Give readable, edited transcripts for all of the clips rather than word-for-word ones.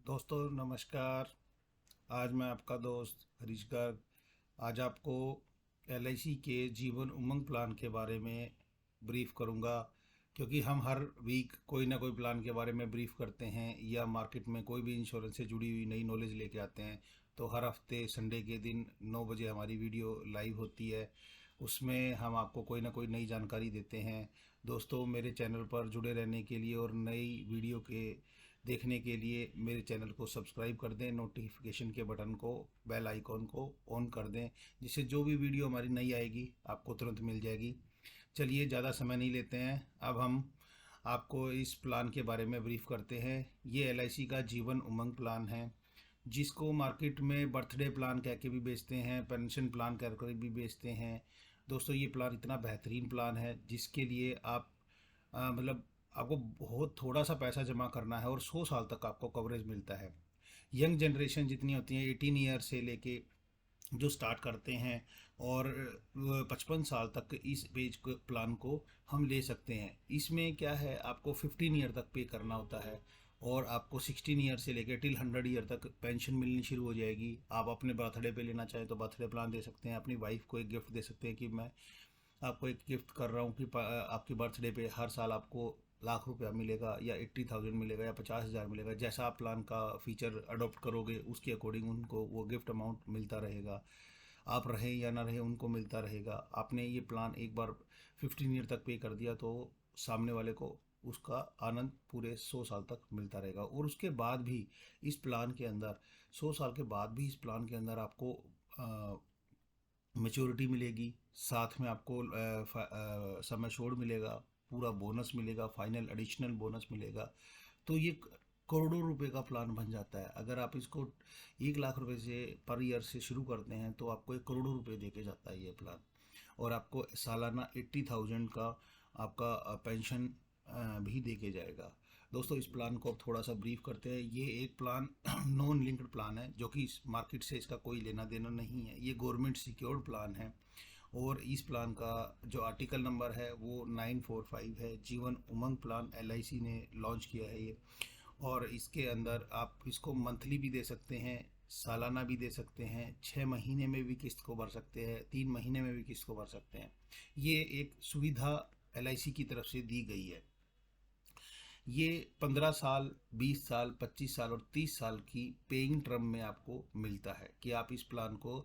दोस्तों नमस्कार। आज मैं आपका दोस्त हरीश गर्ग आज आपको एलआईसी के जीवन उमंग प्लान के बारे में ब्रीफ करूंगा। क्योंकि हम हर वीक कोई ना कोई प्लान के बारे में ब्रीफ करते हैं या मार्केट में कोई भी इंश्योरेंस से जुड़ी हुई नई नॉलेज लेके आते हैं। तो हर हफ्ते संडे के दिन 9 बजे हमारी वीडियो लाइव होती है। उसमें हम आपको कोई ना कोई नई जानकारी देते हैं। दोस्तों मेरे चैनल पर जुड़े रहने के लिए और नई वीडियो के देखने के लिए मेरे चैनल को सब्सक्राइब कर दें, नोटिफिकेशन के बटन को, बेल आइकॉन को ऑन कर दें, जिससे जो भी वीडियो हमारी नई आएगी आपको तुरंत मिल जाएगी। चलिए ज़्यादा समय नहीं लेते हैं, अब हम आपको इस प्लान के बारे में ब्रीफ करते हैं। ये एलआईसी का जीवन उमंग प्लान है, जिसको मार्केट में बर्थडे प्लान कह के भी बेचते हैं, पेंशन प्लान कह कर भी बेचते हैं। दोस्तों ये प्लान इतना बेहतरीन प्लान है जिसके लिए आप मतलब आपको बहुत थोड़ा सा पैसा जमा करना है और 100 साल तक आपको कवरेज मिलता है। यंग जनरेशन जितनी होती है 18 ईयर से लेके जो स्टार्ट करते हैं और 55 साल तक इस पेज को प्लान को हम ले सकते हैं। इसमें क्या है, आपको 15 ईयर तक पे करना होता है और आपको 16 ईयर से लेकर टिल 100 ईयर तक पेंशन मिलनी शुरू हो जाएगी। आप अपने बर्थडे पे लेना चाहें तो बर्थडे प्लान दे सकते हैं, अपनी वाइफ को एक गिफ्ट दे सकते हैं कि मैं आपको एक गिफ्ट कर रहा हूँ कि आपके बर्थडे पे हर साल आपको लाख रुपया मिलेगा या 80,000 मिलेगा या 50,000 मिलेगा। जैसा आप प्लान का फीचर अडॉप्ट करोगे उसके अकॉर्डिंग उनको वो गिफ्ट अमाउंट मिलता रहेगा। आप रहें या ना रहें उनको मिलता रहेगा। आपने ये प्लान एक बार 15 ईयर तक पे कर दिया तो सामने वाले को उसका आनंद पूरे 100 साल तक मिलता रहेगा। और उसके बाद भी इस प्लान के अंदर 100 साल के बाद भी इस प्लान के अंदर आपको मैच्योरिटी मिलेगी, साथ में आपको समय छोड़ मिलेगा, पूरा बोनस मिलेगा, फाइनल एडिशनल बोनस मिलेगा। तो ये करोड़ों रुपए का प्लान बन जाता है। अगर आप इसको 1 लाख रुपए से पर ईयर से शुरू करते हैं तो आपको 1 करोड़ रुपए दे के जाता है ये प्लान। और आपको सालाना 80,000 का आपका पेंशन भी दे के जाएगा। दोस्तों इस प्लान को अब थोड़ा सा ब्रीफ करते हैं। ये एक प्लान नॉन लिंक्ड प्लान है, जो कि इस मार्केट से इसका कोई लेना देना नहीं है। ये गवर्नमेंट सिक्योर्ड प्लान है और इस प्लान का जो आर्टिकल नंबर है वो 945 है। जीवन उमंग प्लान एलआईसी ने लॉन्च किया है ये। और इसके अंदर आप इसको मंथली भी दे सकते हैं, सालाना भी दे सकते हैं, 6 महीने में भी किस्त को भर सकते हैं, 3 महीने में भी किस्त को भर सकते हैं। ये एक सुविधा एलआईसी की तरफ से दी गई है। ये 15 साल, 20 साल, 25 साल और 30 साल की पेइंग टर्म में आपको मिलता है कि आप इस प्लान को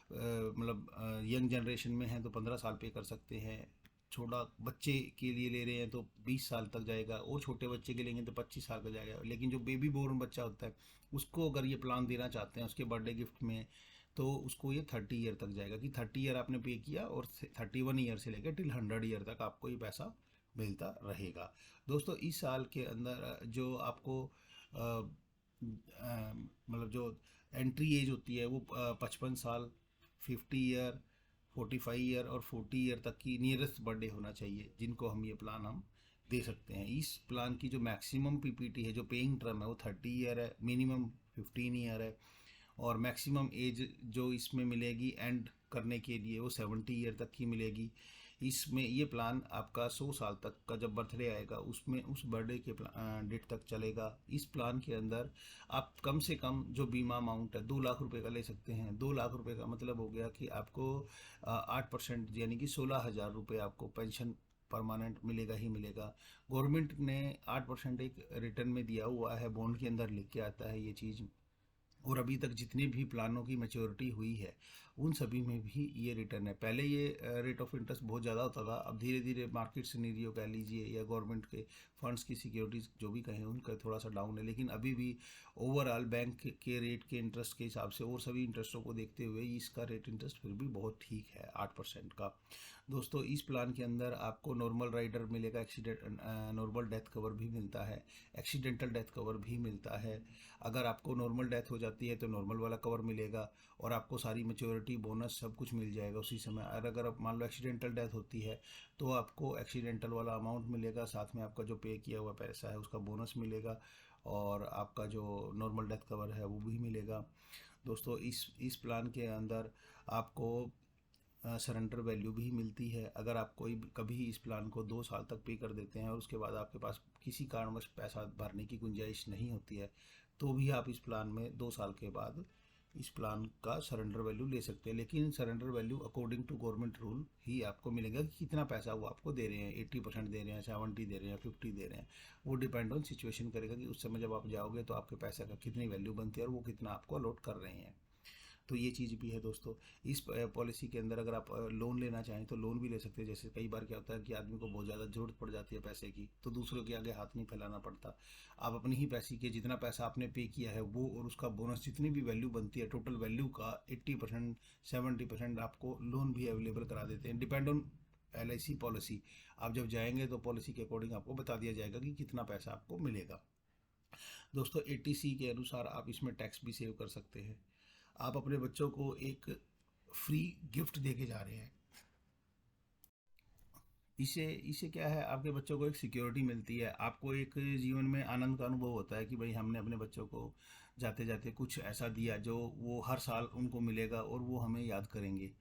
मतलब यंग जनरेशन में हैं तो 15 साल पे कर सकते हैं। छोटा बच्चे के लिए ले रहे हैं तो 20 साल तक जाएगा, और छोटे बच्चे के लेंगे तो 25 साल का जाएगा। लेकिन जो बेबी बोर्न बच्चा होता है उसको अगर ये प्लान देना चाहते हैं उसके बर्थडे गिफ्ट में, तो उसको ये 30 ईयर तक जाएगा कि 30 ईयर आपने पे किया और 31 ईयर से लेकर टिल 100 ईयर तक आपको ये पैसा मिलता रहेगा। दोस्तों इस साल के अंदर जो आपको मतलब जो एंट्री एज होती है वो 55 साल, 50 ईयर, 45 ईयर और 40 ईयर तक की नियरेस्ट बर्थडे होना चाहिए, जिनको हम ये प्लान हम दे सकते हैं। इस प्लान की जो मैक्सिमम पीपीटी है, जो पेइंग टर्म है वो 30 ईयर है, मिनिमम 15 ईयर है, और मैक्सिमम एज जो इसमें मिलेगी एंड करने के लिए वो 70 ईयर तक की मिलेगी। इसमें ये प्लान आपका 100 साल तक का जब बर्थडे आएगा उसमें उस बर्थडे के डेट तक चलेगा। इस प्लान के अंदर आप कम से कम जो बीमा अमाउंट है 2 लाख रुपए का ले सकते हैं। 2 लाख रुपए का मतलब हो गया कि आपको 8% यानी कि 16,000 रुपये आपको पेंशन परमानेंट मिलेगा ही मिलेगा। गवर्नमेंट ने 8% एक रिटर्न में दिया हुआ है, बॉन्ड के अंदर लिख के आता है ये चीज़। और अभी तक जितने भी प्लानों की मैच्योरिटी हुई है उन सभी में भी ये रिटर्न है। पहले ये रेट ऑफ इंटरेस्ट बहुत ज़्यादा होता था, अब धीरे धीरे मार्केट सिनेरियो कह लीजिए या गवर्नमेंट के फंड्स की सिक्योरिटीज जो भी कहें उनका थोड़ा सा डाउन है, लेकिन अभी भी ओवरऑल बैंक के रेट के इंटरेस्ट के हिसाब से और सभी इंटरेस्टों को देखते हुए इसका रेट इंटरेस्ट फिर भी बहुत ठीक है, 8% का। दोस्तों इस प्लान के अंदर आपको नॉर्मल राइडर मिलेगा, एक्सीडेंट नॉर्मल डेथ कवर भी मिलता है, एक्सीडेंटल डेथ कवर भी मिलता है। अगर आपको नॉर्मल डेथ हो जाती है तो नॉर्मल वाला कवर मिलेगा और आपको सारी मैच्योरिटी बोनस सब कुछ मिल जाएगा उसी समय। और अगर आप मान लो एक्सीडेंटल डेथ होती है तो आपको एक्सीडेंटल वाला अमाउंट मिलेगा, साथ में आपका जो पे किया हुआ पैसा है उसका बोनस मिलेगा, और आपका जो नॉर्मल डेथ कवर है वो भी मिलेगा। दोस्तों इस प्लान के अंदर आपको सरेंडर वैल्यू भी मिलती है। अगर आप कोई कभी इस प्लान को 2 साल तक पे कर देते हैं और उसके बाद आपके पास किसी कारणवश पैसा भरने की गुंजाइश नहीं होती है तो भी आप इस प्लान में 2 साल के बाद इस प्लान का सरेंडर वैल्यू ले सकते हैं। लेकिन surrender value according to government rule ही आपको मिलेगा कि कितना पैसा वो आपको दे रहे हैं, 80% दे रहे हैं, 70 दे रहे हैं, 50 दे रहे हैं। वो डिपेंड ऑन सिचुएशन करेगा कि उस समय जब आप जाओगे तो आपके पैसे का कितनी वैल्यू बनती है और वो कितना आपको अलॉट कर रहे हैं। तो ये चीज़ भी है दोस्तों। इस पॉलिसी के अंदर अगर आप लोन लेना चाहें तो लोन भी ले सकते हैं। जैसे कई बार क्या होता है कि आदमी को बहुत ज़्यादा ज़रूरत पड़ जाती है पैसे की, तो दूसरों के आगे हाथ नहीं फैलाना पड़ता। आप अपनी ही पैसे के जितना पैसा आपने पे किया है वो और उसका बोनस जितनी भी वैल्यू बनती है टोटल वैल्यू का 80% 70% आपको लोन भी अवेलेबल करा देते हैं। Depend on LIC policy. आप जब जाएंगे तो पॉलिसी के अकॉर्डिंग आपको बता दिया जाएगा कि कितना पैसा आपको मिलेगा। दोस्तों 80C के अनुसार आप इसमें टैक्स भी सेव कर सकते हैं। आप अपने बच्चों को एक फ्री गिफ्ट दे के जा रहे हैं। इससे इससे क्या है, आपके बच्चों को एक सिक्योरिटी मिलती है, आपको एक जीवन में आनंद का अनुभव होता है कि भाई हमने अपने बच्चों को जाते जाते कुछ ऐसा दिया जो वो हर साल उनको मिलेगा और वो हमें याद करेंगे।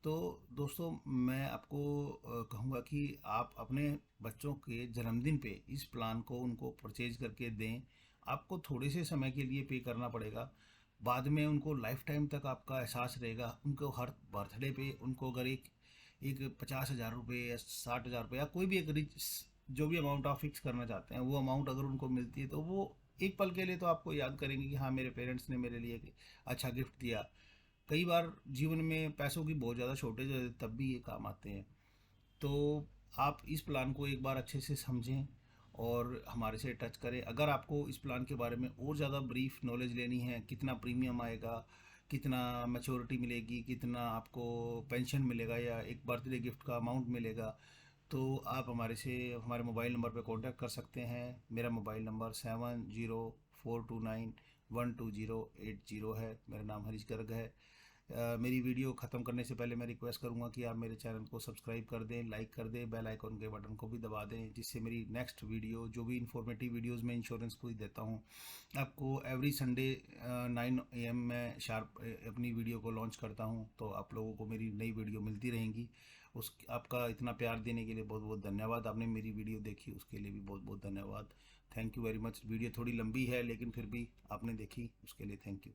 तो दोस्तों मैं आपको कहूँगा कि आप अपने बच्चों के जन्मदिन पे इस प्लान को उनको परचेज करके दें। आपको थोड़े से समय के लिए पे करना पड़ेगा, बाद में उनको लाइफ टाइम तक आपका एहसास रहेगा। उनको हर बर्थडे पे उनको अगर एक एक 50,000 रुपये या 60,000 रुपये या कोई भी एक रिच जो भी अमाउंट आप फिक्स करना चाहते हैं वो अमाउंट अगर उनको मिलती है तो वो एक पल के लिए तो आपको याद करेंगे कि हाँ मेरे पेरेंट्स ने मेरे लिए अच्छा गिफ्ट दिया। कई बार जीवन में पैसों की बहुत ज़्यादा शॉर्टेज है तब भी ये काम आते हैं। तो आप इस प्लान को एक बार अच्छे से समझें और हमारे से टच करें। अगर आपको इस प्लान के बारे में और ज़्यादा ब्रीफ नॉलेज लेनी है, कितना प्रीमियम आएगा, कितना मैच्योरिटी मिलेगी, कितना आपको पेंशन मिलेगा या एक बर्थडे गिफ्ट का अमाउंट मिलेगा, तो आप हमारे मोबाइल नंबर पर कांटेक्ट कर सकते हैं। मेरा मोबाइल नंबर 7042912080 है। मेरा नाम हरीश गर्ग है। मेरी वीडियो ख़त्म करने से पहले मैं रिक्वेस्ट करूंगा कि आप मेरे चैनल को सब्सक्राइब कर दें, लाइक कर दें, बेल आइकॉन के बटन को भी दबा दें, जिससे मेरी नेक्स्ट वीडियो जो भी इंफॉर्मेटिव वीडियोस में इंश्योरेंस को ही देता हूं आपको एवरी संडे 9 AM में शार्प अपनी वीडियो को लॉन्च करता हूं। तो आप लोगों को मेरी नई वीडियो मिलती रहेंगी। उस आपका इतना प्यार देने के लिए बहुत बहुत धन्यवाद। आपने मेरी वीडियो देखी उसके लिए भी बहुत बहुत धन्यवाद। Thank you very much. Video थोड़ी लंबी है लेकिन फिर भी आपने देखी उसके लिए थैंक यू।